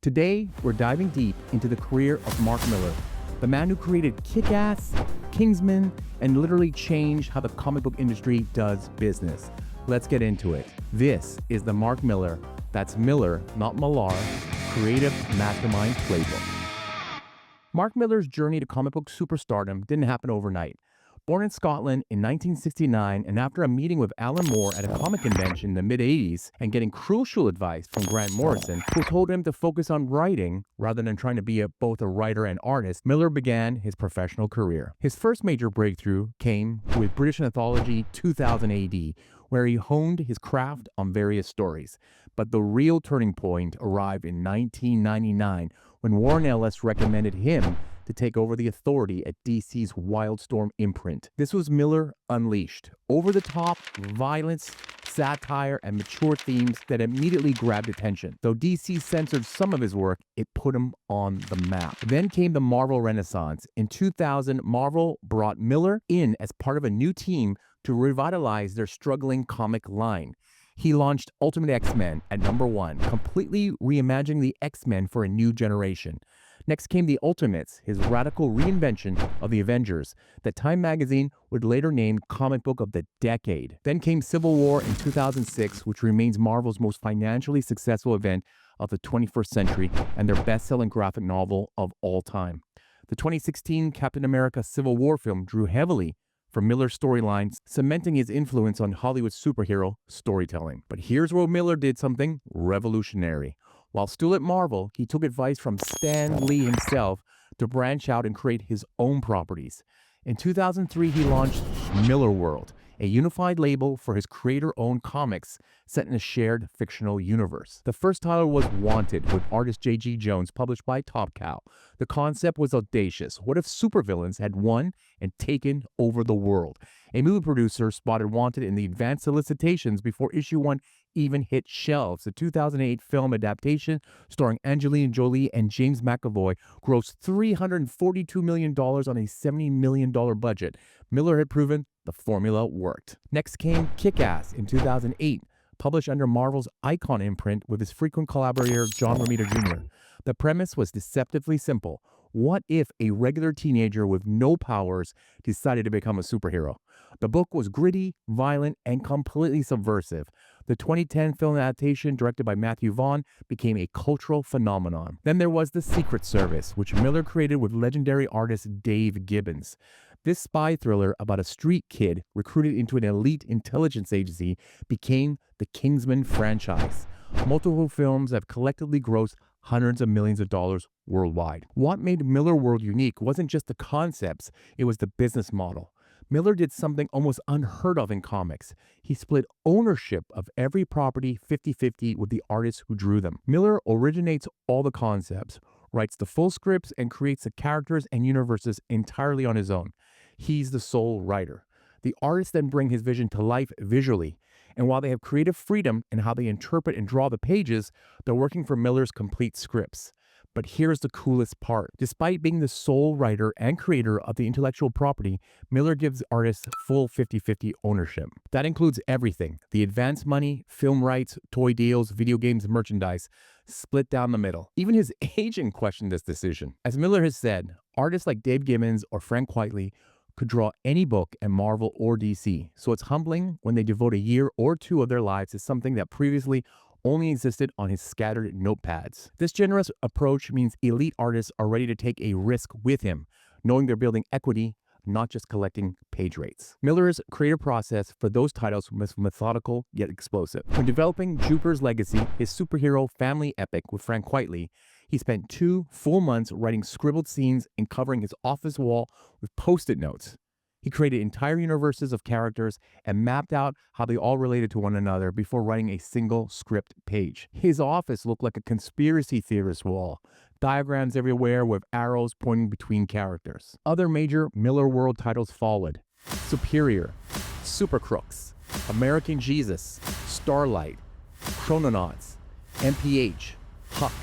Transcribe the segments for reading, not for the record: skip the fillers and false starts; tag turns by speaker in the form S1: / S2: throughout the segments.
S1: Today, we're diving deep into the career of Mark Millar, the man who created Kick-Ass, Kingsman, and literally changed how the comic book industry does business. Let's get into it. This is the Mark Millar, that's Millar, not Millar, Creative Mastermind Playbook. Mark Millar's journey to comic book superstardom didn't happen overnight. Born in Scotland in 1969, and after a meeting with Alan Moore at a comic convention in the mid-80s and getting crucial advice from Grant Morrison, who told him to focus on writing rather than trying to be both a writer and artist, Millar began his professional career. His first major breakthrough came with British anthology 2000 AD, where he honed his craft on various stories. But the real turning point arrived in 1999 when Warren Ellis recommended him to take over the authority at DC's Wildstorm imprint. This was Millar Unleashed. Over-the-top violence, satire, and mature themes that immediately grabbed attention. Though DC censored some of his work, it put him on the map. Then came the Marvel Renaissance. In 2000, Marvel brought Millar in as part of a new team to revitalize their struggling comic line. He launched Ultimate X-Men at #1, completely reimagining the X-Men for a new generation. Next came the Ultimates, his radical reinvention of the Avengers, that Time magazine would later name Comic Book of the Decade. Then came Civil War in 2006, which remains Marvel's most financially successful event of the 21st century and their best-selling graphic novel of all time. The 2016 Captain America Civil War film drew heavily from Millar's storylines, cementing his influence on Hollywood superhero storytelling. But here's where Millar did something revolutionary. While still at Marvel, he took advice from Stan Lee himself to branch out and create his own properties. In 2003, he launched Millarworld, a unified label for his creator-owned comics set in a shared fictional universe. The first title was Wanted, with artist J.G. Jones, published by Top Cow. The concept was audacious. What if supervillains had won and taken over the world? A movie producer spotted Wanted in the advanced solicitations before issue 1 even hit shelves. The 2008 film adaptation, starring Angelina Jolie and James McAvoy, grossed $342 million on a $70 million budget. Millar had proven the formula worked. Next came Kick-Ass in 2008, published under Marvel's Icon imprint with his frequent collaborator John Romita Jr. The premise was deceptively simple. What if a regular teenager with no powers decided to become a superhero? The book was gritty, violent, and completely subversive. The 2010 film adaptation, directed by Matthew Vaughn, became a cultural phenomenon. Then there was The Secret Service, which Millar created with legendary artist Dave Gibbons. This spy thriller about a street kid recruited into an elite intelligence agency became the Kingsman franchise. Multiple films have collectively grossed hundreds of millions of dollars worldwide. What made Millarworld unique wasn't just the concepts, it was the business model. Millar did something almost unheard of in comics. He split ownership of every property 50-50 with the artists who drew them. Millar originates all the concepts, writes the full scripts, and creates the characters and universes entirely on his own. He's the sole writer. The artists then bring his vision to life visually, and while they have creative freedom in how they interpret and draw the pages, they're working for Millar's complete scripts. But here's the coolest part. Despite being the sole writer and creator of the intellectual property, Millar gives artists full 50-50 ownership. That includes everything: the advance money, film rights, toy deals, video games, merchandise, split down the middle. Even his agent questioned this decision. As Millar has said, artists like Dave Gibbons or Frank Quitely could draw any book at Marvel or DC, so it's humbling when they devote a year or two of their lives to something that previously only existed on his scattered notepads. This generous approach means elite artists are ready to take a risk with him, knowing they're building equity, not just collecting page rates. Millar's creative process for those titles was methodical yet explosive. When developing Jupiter's Legacy, his superhero family epic with Frank Quitely, he spent 2 full months writing scribbled scenes and covering his office wall with post-it notes. He created entire universes of characters and mapped out how they all related to one another before writing a single script page. His office looked like a conspiracy theorist wall, diagrams everywhere with arrows pointing between characters. Other major Millarworld titles followed: Superior, Super Crooks, American Jesus, Starlight, Chrononauts, MPH, Huck,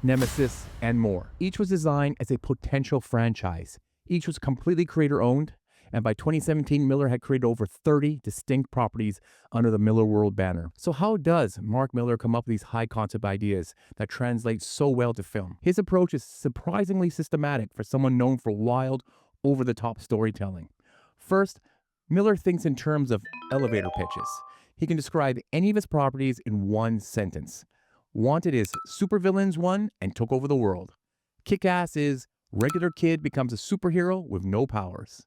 S1: Nemesis, and more. Each was designed as a potential franchise. Each was completely creator-owned, and by 2017, Millar had created over 30 distinct properties under the Millarworld banner. So how does Mark Millar come up with these high-concept ideas that translate so well to film? His approach is surprisingly systematic for someone known for wild, over-the-top storytelling. First, Millar thinks in terms of elevator pitches. He can describe any of his properties in one sentence. Wanted is supervillains won and took over the world. Kick-Ass is regular kid becomes a superhero with no powers.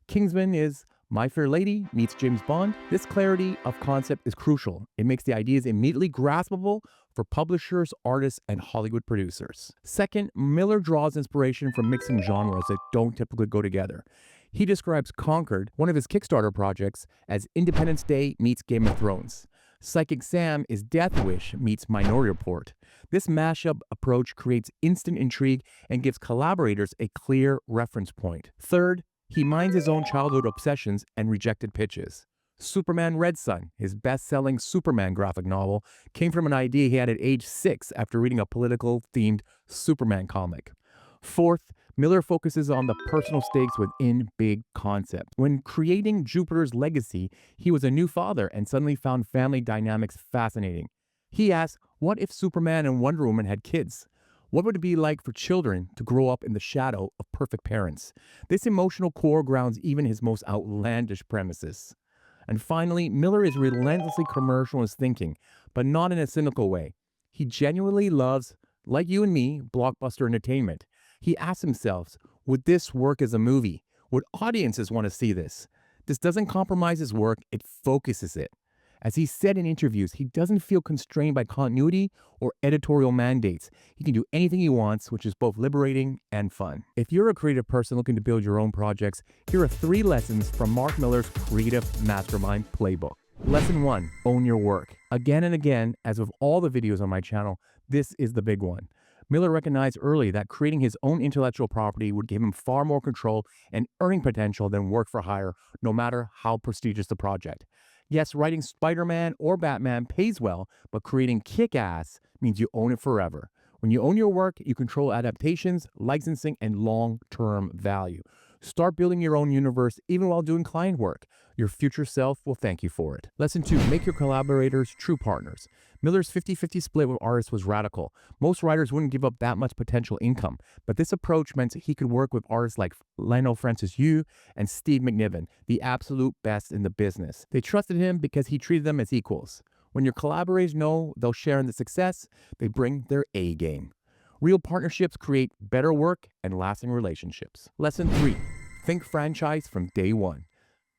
S1: Kingsman is My Fair Lady meets James Bond. This clarity of concept is crucial. It makes the ideas immediately graspable for publishers, artists, and Hollywood producers. Second, Millar draws inspiration from mixing genres that don't typically go together. He describes Conquered, one of his Kickstarter projects, as Independence Day meets Game of Thrones. Psychic Sam is Death Wish meets Minority Report. This mashup approach creates instant intrigue and gives collaborators a clear reference point. Third, he mines his own childhood obsessions and rejected pitches. Superman Red Sun, his best-selling Superman graphic novel, came from an idea he had at age 6 after reading a political-themed Superman comic. Fourth, Millar focuses on the personal stakes within big concepts. When creating Jupiter's Legacy, he was a new father and suddenly found family dynamics fascinating. He asked, what if Superman and Wonder Woman had kids? What would it be like for children to grow up in the shadow of perfect parents? This emotional core grounds even his most outlandish premises. And finally, Millar is relentlessly commercial in his thinking, but not in a cynical way. He genuinely loves, like you and me, blockbuster entertainment. He asks himself, would this work as a movie? Would audiences want to see this? This doesn't compromise his work, it focuses it. As he said in interviews, he doesn't feel constrained by continuity or editorial mandates. He can do anything he wants, which is both liberating and fun. If you're a creative person looking to build your own projects, here are 3 lessons from Mark Millar's Creative Mastermind Playbook. Lesson 1, own your work. Again and again, as with all the videos on my channel, this is the big one. Millar recognized early that creating his own intellectual property would give him far more control and earning potential than work for hire, no matter how prestigious the project. Yes, writing Spider-Man or Batman pays well, but creating Kick-Ass means you own it forever. When you own your work, you control adaptations, licensing, and long-term value. Start building your own universe even while doing client work. Your future self will thank you for it. Lesson 2, make your collaborators true partners. Millar's 50-50 split with artists was radical. Most writers wouldn't give up that much potential income, but this approach meant he could work with artists like Lionel Francis Yu and Steve McNiven, the absolute best in the business. They trusted him because he treated them as equals. When your collaborators know they'll share in the success, they bring their A game. Real partnerships create better work and lasting relationships. Lesson 3, think franchise from day one.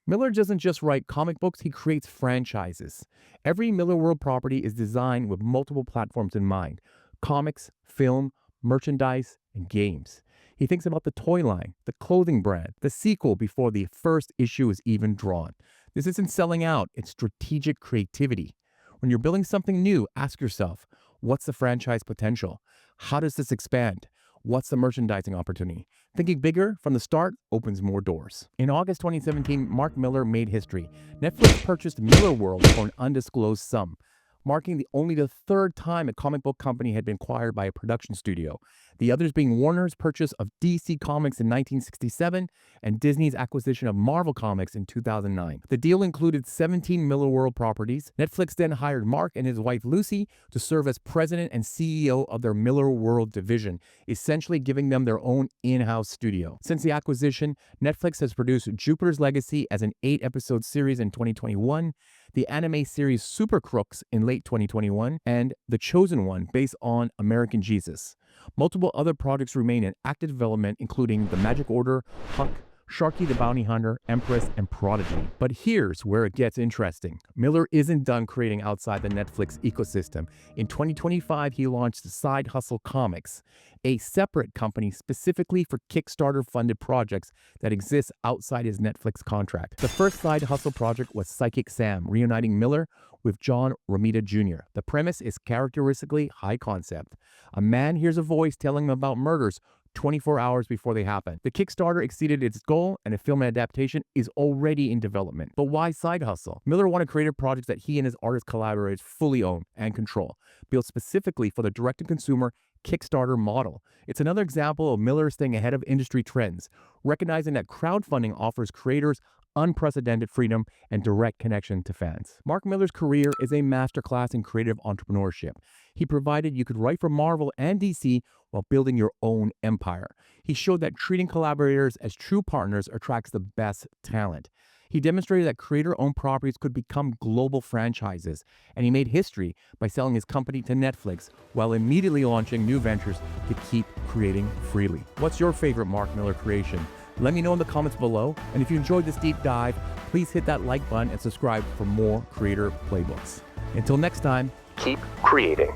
S1: Millar doesn't just write comic books, he creates franchises. Every Millarworld property is designed with multiple platforms in mind: comics, film, merchandise, and games. He thinks about the toy line, the clothing brand, the sequel before the first issue is even drawn. This isn't selling out, it's strategic creativity. When you're building something new, ask yourself, what's the franchise potential? How does this expand? What's the merchandising opportunity? Thinking bigger from the start opens more doors. In August 2017, Mark Millar made history. Netflix purchased Millarworld for an undisclosed sum, marking only the 3rd time a comic book company had been acquired by a production studio. The others being Warner's purchase of DC Comics in 1967 and Disney's acquisition of Marvel Comics in 2009. The deal included 17 Millarworld properties. Netflix then hired Mark and his wife Lucy to serve as president and CEO of their Millarworld division, essentially giving them their own in-house studio. Since the acquisition, Netflix has produced Jupiter's Legacy as an 8-episode series in 2021, the anime series Super Crooks in late 2021, and The Chosen One based on American Jesus. Multiple other projects remain in active development, including The Magic Order, Huck, Sharky the Bounty Hunter, Empress, and Prodigy. But here's where it gets interesting. Millar isn't done creating outside the Netflix ecosystem. In 2025, he launched Side Hustle Comics, a separate company specifically for Kickstarter-funded projects that exists outside his Netflix contract. The first Side Hustle project was Psychic Sam, reuniting Millar with John Romita Jr. The premise is characteristically high concept. A man hears a voice telling him about murders 24 hours before they happen. The Kickstarter exceeded its goal, and a film adaptation is already in development. But why Side Hustle? Millar wanted creative projects that he and his artist collaborators fully own and control, built specifically for the direct-to-consumer Kickstarter model. It's another example of Millar staying ahead of industry trends. recognizing that crowdfunding offers creators unprecedented freedom and direct connection to fans. Mark Millar's career is a masterclass in creative entrepreneurship. He provided you could write for Marvel and DC while building your own empire. He showed that treating collaborators as true partners attracts the best talent. He demonstrated that creator-owned properties could become global franchises, and he made history by selling his company to Netflix while immediately launching new ventures to keep creating freely. What's your favorite Mark Millar creation? Let me know in the comments below, and if you enjoyed this deep dive, please hit that like button and subscribe for more creator playbooks. Until next time, keep creating.